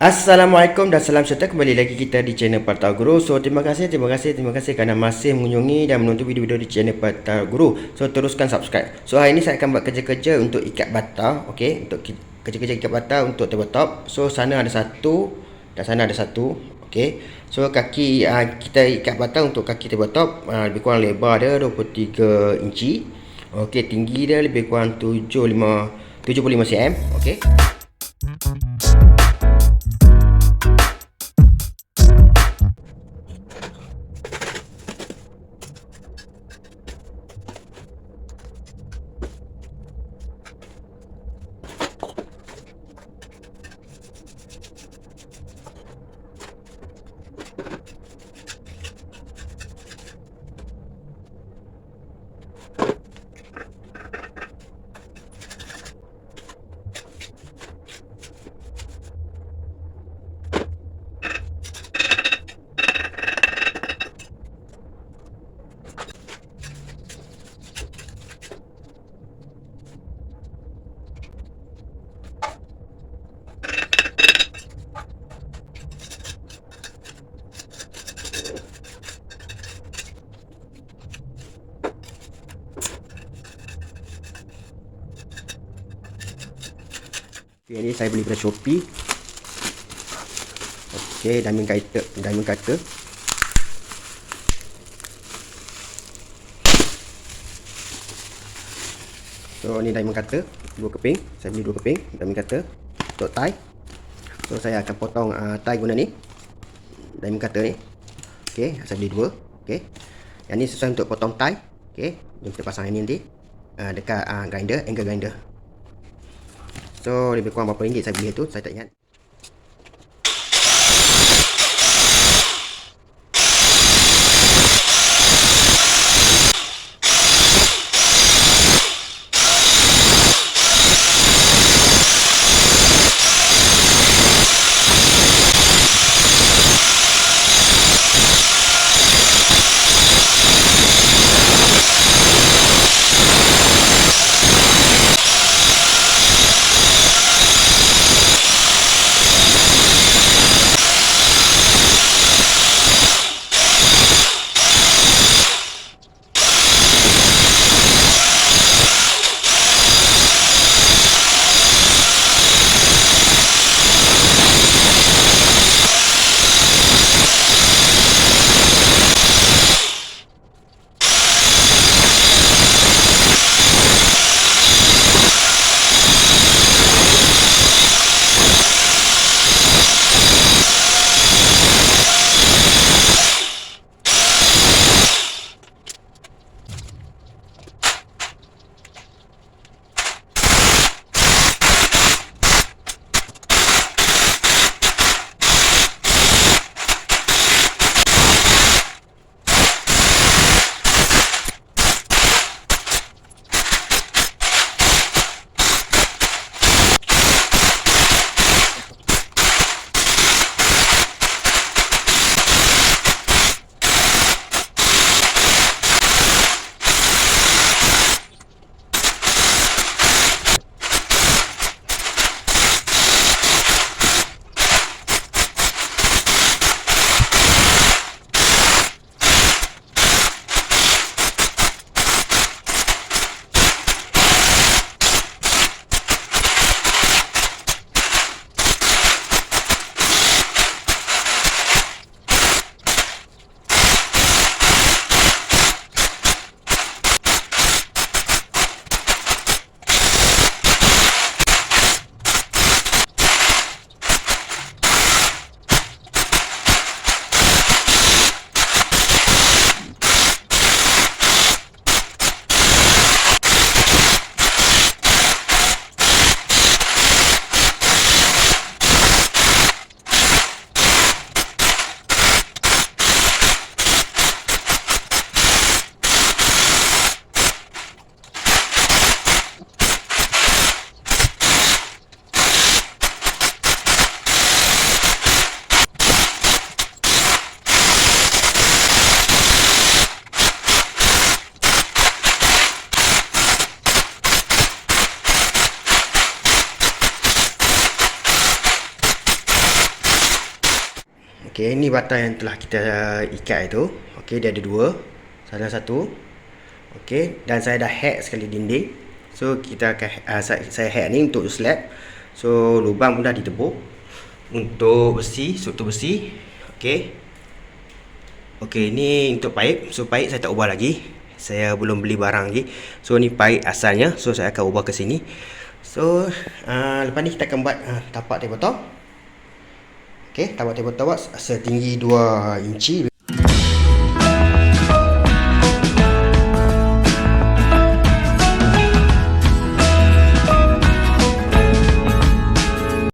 Assalamualaikum dan salam sejahtera, kembali lagi kita di channel Pertama Guru. So terima kasih kerana masih mengunjungi dan menonton video-video di channel Pertama Guru. So teruskan subscribe. So hari ini saya akan buat kerja-kerja untuk ikat bata. Okey, untuk kerja-kerja ikat bata untuk tabletop. So sana ada satu dan sana ada satu. Okey. So kaki kita ikat bata untuk kaki tabletop lebih kurang lebar dia 23 inci. Okey, tinggi dia lebih kurang 75 cm. Okey. Ini saya beli pada Shopee. Okey, diamond cutter. So ni diamond cutter, dua keping. Saya beli dua keping diamond cutter untuk tie. So saya akan potong tie guna ni diamond cutter ni. Okey, saya beli dua. Okey. Yang ni sesuai untuk potong tie. Okey, jom kita pasang ini nanti dekat angle grinder. So lebih kurang berapa ringgit saya beli itu, saya tak ingat. Okey, ini bata yang telah kita ikat itu. Okey, dia ada dua. Salah satu. Okey, dan saya dah hack sekali dinding. So kita akan saya hack ni untuk slab. So lubang pun dah ditebuk. Untuk besi, struktur besi. Okey. Okey, ni untuk paip. So paip saya tak ubah lagi. Saya belum beli barang lagi. So ni paip asalnya. So saya akan ubah ke sini. So lepas ni kita akan buat tapak tabletop. Okey, tapak tabletop setinggi 2 inci